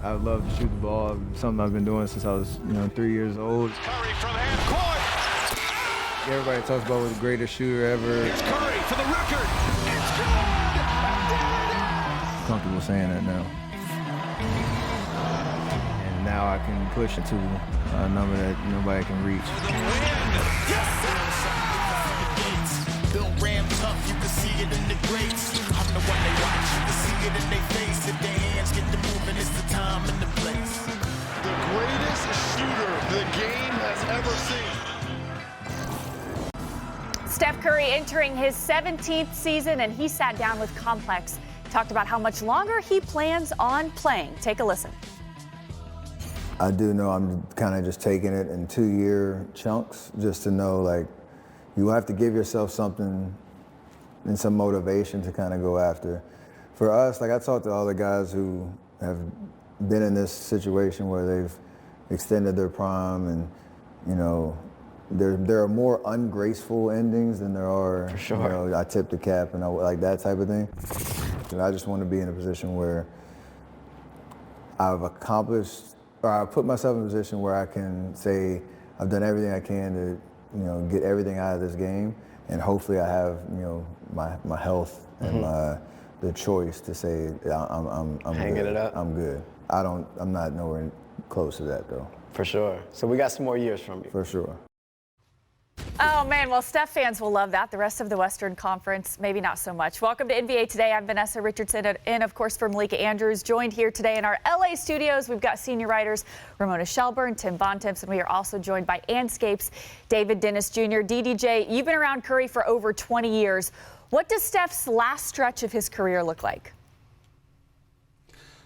I love to shoot the ball. Something I've been doing since I was, 3 years old. Curry from half court. Everybody talks about what's the greatest shooter ever. It's Curry for the record. It's good. I'm comfortable saying that now. And now I can push it to a number that nobody can reach. The win. Yes, Bill Ram tough, you can see it in the greats. I'm the one they watch, you can see it in their face. If their hands get to moving, it's the time and the place. The greatest shooter the game has ever seen. Steph Curry entering his 17th season, and he sat down with Complex, talked about how much longer he plans on playing. Take a listen. I do know I'm kind of just taking it in 2-year chunks just to know, like, you have to give yourself something and some motivation to kind of go after. For us, like I talked to all the guys who have been in this situation where they've extended their prime and, there are more ungraceful endings than there are, for sure. I tip the cap and like that type of thing. I just want to be in a position where I've accomplished, or I put myself in a position where I can say I've done everything I can to, get everything out of this game, and hopefully I have, my health and the choice to say I'm hanging good. it up. I'm good. I'm not nowhere close to that though. For sure. So we got some more years from you. For sure. Oh, man. Well, Steph fans will love that. The rest of the Western Conference, maybe not so much. Welcome to NBA Today. I'm Vanessa Richardson, and, of course, for Malika Andrews. Joined here today in our L.A. studios, we've got senior writers Ramona Shelburne, Tim Bontemps, and we are also joined by Anscape's David Dennis Jr. DDJ, you've been around Curry for over 20 years. What does Steph's last stretch of his career look like?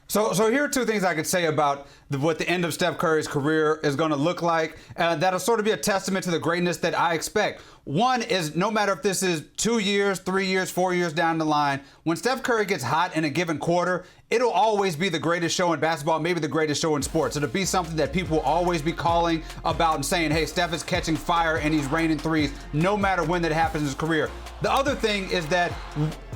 So here are two things I could say about what the end of Steph Curry's career is going to look like. That'll sort of be a testament to the greatness that I expect. One is, no matter if this is 2 years, 3 years, 4 years down the line, when Steph Curry gets hot in a given quarter, it'll always be the greatest show in basketball, maybe the greatest show in sports. It'll be something that people will always be calling about and saying, hey, Steph is catching fire and he's raining threes, no matter when that happens in his career. The other thing is that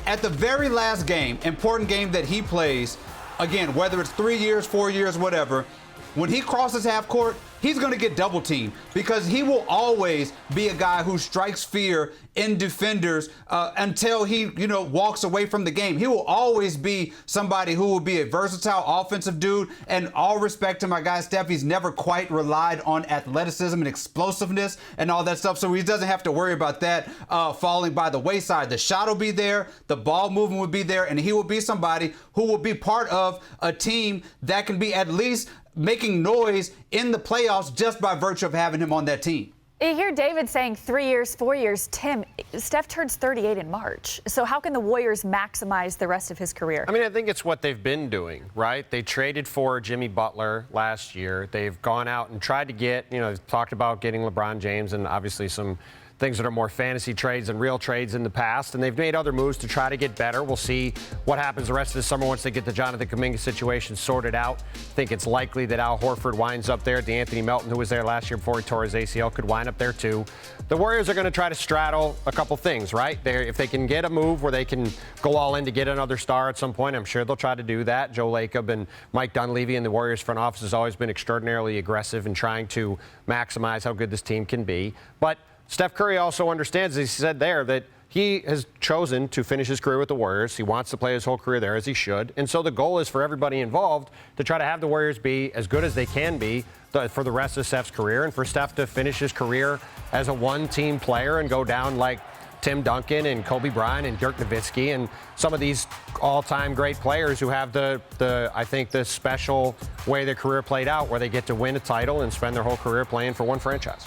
at the very last game, important game that he plays, again, whether it's 3 years, 4 years, whatever, when he crosses half court, he's going to get double teamed because he will always be a guy who strikes fear in defenders until he, walks away from the game. He will always be somebody who will be a versatile offensive dude. And all respect to my guy Steph, he's never quite relied on athleticism and explosiveness and all that stuff. So he doesn't have to worry about that falling by the wayside. The shot will be there, the ball movement will be there, and he will be somebody who will be part of a team that can be at least making noise in the playoffs just by virtue of having him on that team. You hear David saying 3 years, 4 years. Tim, Steph turns 38 in March. So how can the Warriors maximize the rest of his career? I mean, I think it's what they've been doing, right? They traded for Jimmy Butler last year. They've gone out and tried to get, they've talked about getting LeBron James and obviously some things that are more fantasy trades than real trades in the past, and they've made other moves to try to get better. We'll see what happens the rest of the summer once they get the Jonathan Kuminga situation sorted out. I think it's likely that Al Horford winds up there. DeAnthony Melton, who was there last year before he tore his ACL, could wind up there too. The Warriors are going to try to straddle a couple things, right? If they can get a move where they can go all in to get another star at some point, I'm sure they'll try to do that. Joe Lacob and Mike Dunleavy and the Warriors front office has always been extraordinarily aggressive in trying to maximize how good this team can be. But Steph Curry also understands, as he said there, that he has chosen to finish his career with the Warriors. He wants to play his whole career there, as he should. And so the goal is for everybody involved to try to have the Warriors be as good as they can be for the rest of Steph's career, and for Steph to finish his career as a one-team player and go down like Tim Duncan and Kobe Bryant and Dirk Nowitzki and some of these all-time great players who have I think the special way their career played out, where they get to win a title and spend their whole career playing for one franchise.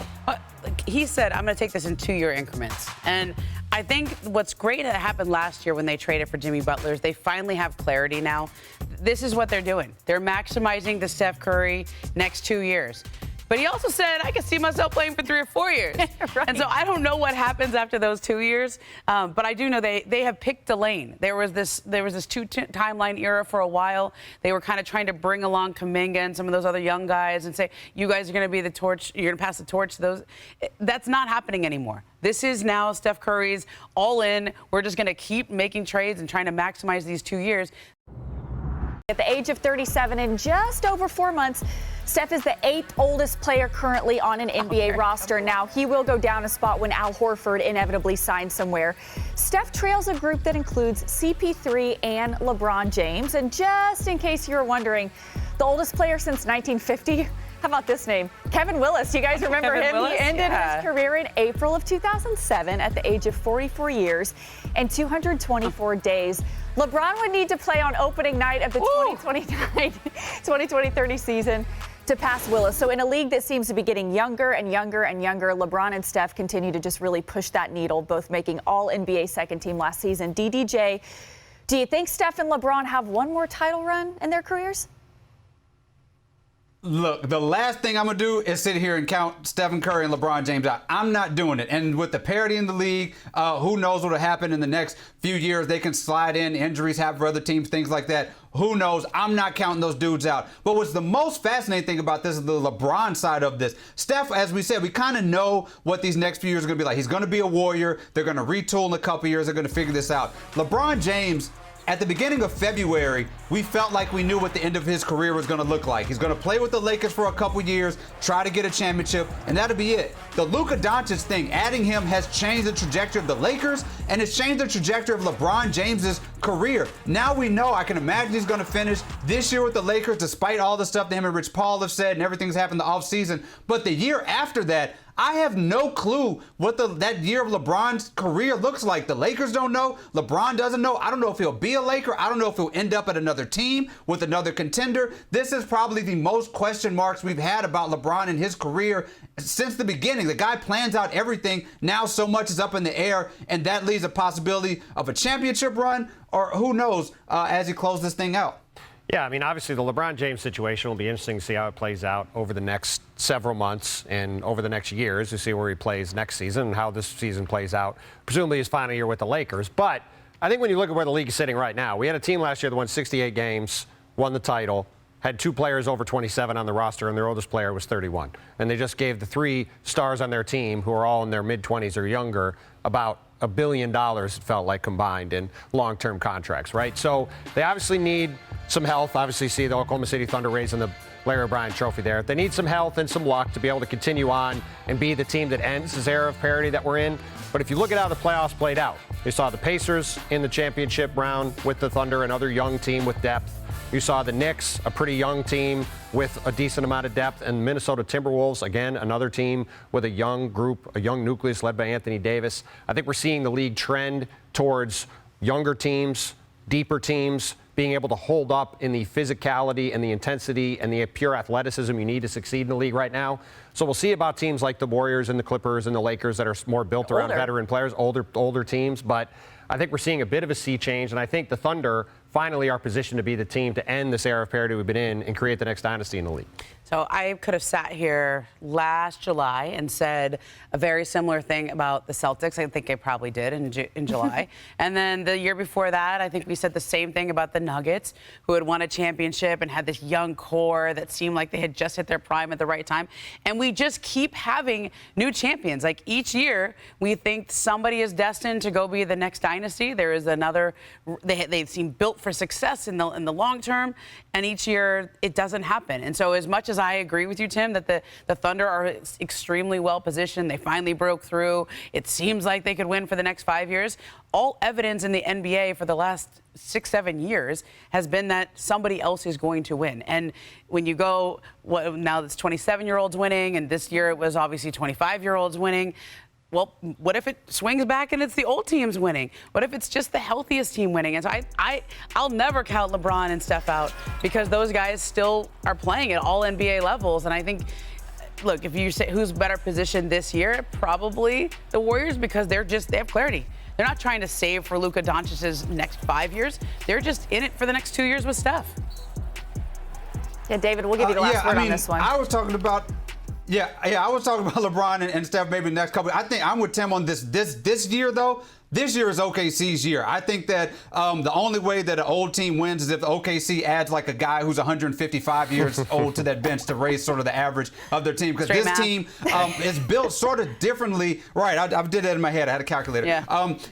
He said, I'm going to take this in 2-year increments. And I think what's great that happened last year when they traded for Jimmy Butler is they finally have clarity now. This is what they're doing. They're maximizing the Steph Curry next 2 years. But he also said, I can see myself playing for 3 or 4 years. Right. And so I don't know what happens after those 2 years. But I do know they have picked a lane. There was this two-timeline era for a while. They were kind of trying to bring along Kuminga and some of those other young guys and say, you guys are going to be the torch. You're going to pass the torch to those. That's not happening anymore. This is now Steph Curry's all in. We're just going to keep making trades and trying to maximize these 2 years. At the age of 37, in just over 4 months, Steph is the 8th oldest player currently on an NBA roster. Now, he will go down a spot when Al Horford inevitably signs somewhere. Steph trails a group that includes CP3 and LeBron James. And just in case you were wondering, the oldest player since 1950, how about this name? Kevin Willis. You guys remember Kevin him? Willis, He ended yeah. his career in April of 2007 at the age of 44 years and 224 days. LeBron would need to play on opening night of the 2020-30 season to pass Willis. So in a league that seems to be getting younger and younger and younger, LeBron and Steph continue to just really push that needle, both making all NBA second team last season. DDJ, do you think Steph and LeBron have one more title run in their careers? Look, the last thing I'm going to do is sit here and count Stephen Curry and LeBron James out. I'm not doing it. And with the parity in the league, who knows what will happen in the next few years. They can slide in, injuries happen for other teams, things like that. Who knows? I'm not counting those dudes out. But what's the most fascinating thing about this is the LeBron side of this. Steph, as we said, we kind of know what these next few years are going to be like. He's going to be a warrior. They're going to retool in a couple years. They're going to figure this out. LeBron James, at the beginning of February, we felt like we knew what the end of his career was going to look like. He's going to play with the Lakers for a couple years, try to get a championship, and that'll be it. The Luka Doncic thing, adding him has changed the trajectory of the Lakers, and it's changed the trajectory of LeBron James's career. Now we know, I can imagine he's going to finish this year with the Lakers, despite all the stuff that him and Rich Paul have said and everything's happened in the offseason. But the year after that, I have no clue what that year of LeBron's career looks like. The Lakers don't know. LeBron doesn't know. I don't know if he'll be a Laker. I don't know if he'll end up at another team with another contender. This is probably the most question marks we've had about LeBron and his career since the beginning. The guy plans out everything. Now so much is up in the air, and that leaves a possibility of a championship run, or who knows, as he closes this thing out. Yeah, I mean, obviously the LeBron James situation will be interesting to see how it plays out over the next several months and over the next years to see where he plays next season and how this season plays out. Presumably his final year with the Lakers. But I think when you look at where the league is sitting right now, we had a team last year that won 68 games, won the title, had 2 players over 27 on the roster, and their oldest player was 31. And they just gave the 3 stars on their team, who are all in their mid-20s or younger, about $1 billion, it felt like, combined in long-term contracts, right? So they obviously need some health. Obviously, see the Oklahoma City Thunder raising the Larry O'Brien trophy there. They need some health and some luck to be able to continue on and be the team that ends this era of parity that we're in. But if you look at how the playoffs played out, you saw the Pacers in the championship round with the Thunder, another young team with depth. You saw the Knicks, a pretty young team with a decent amount of depth, and Minnesota Timberwolves, again, another team with a young group, a young nucleus led by Anthony Davis. I think we're seeing the league trend towards younger teams, deeper teams, being able to hold up in the physicality and the intensity and the pure athleticism you need to succeed in the league right now. So we'll see about teams like the Warriors and the Clippers and the Lakers that are more built around veteran players, older teams. But I think we're seeing a bit of a sea change, and I think the Thunder finally are positioned to be the team to end this era of parity we've been in and create the next dynasty in the league. So I could have sat here last July and said a very similar thing about the Celtics. I think I probably did in July. And then the year before that, I think we said the same thing about the Nuggets, who had won a championship and had this young core that seemed like they had just hit their prime at the right time. And we just keep having new champions. Like each year, we think somebody is destined to go be the next dynasty. There is another. They seem built for success in the long term, and each year it doesn't happen. And so as much as I agree with you, Tim, that the Thunder are extremely well positioned, they finally broke through, it seems like they could win for the next 5 years. All evidence in the NBA for the last 6-7 years has been that somebody else is going to win. And when you go, now it's 27-year-olds winning, and this year it was obviously 25-year-olds winning. Well, what if it swings back and it's the old teams winning? What if it's just the healthiest team winning? And so I'll never count LeBron and Steph out because those guys still are playing at all NBA levels. And I think, look, if you say who's better positioned this year, probably the Warriors because they have clarity. They're not trying to save for Luka Doncic's next 5 years. They're just in it for the next 2 years with Steph. Yeah, David, we'll give you the last word on this one. I was talking about I was talking about LeBron and Steph maybe the next couple. I think I'm with Tim on this year, though. This year is OKC's year. I think that the only way that an old team wins is if OKC adds like a guy who's 155 years old to that bench to raise sort of the average of their team. Because this team is built sort of differently. Right, I did that in my head. I had a calculator. Yeah.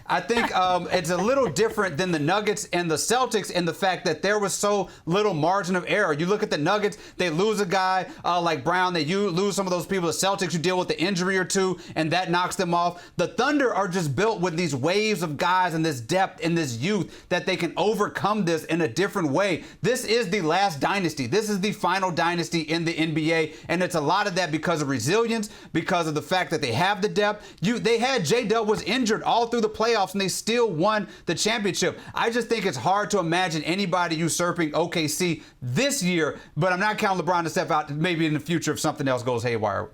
I think it's a little different than the Nuggets and the Celtics in the fact that there was so little margin of error. You look at the Nuggets, they lose a guy like Brown. They lose some of those people. The Celtics, you deal with the injury or two, and that knocks them off. The Thunder are just built with these waves of guys and this depth and this youth that they can overcome this in a different way. This is the last dynasty. This is the final dynasty in the NBA, and it's a lot of that because of resilience, because of the fact that they have the depth. They had J-Dub was injured all through the playoffs, and they still won the championship. I just think it's hard to imagine anybody usurping OKC this year, but I'm not counting LeBron to step out maybe in the future if something else goes haywire.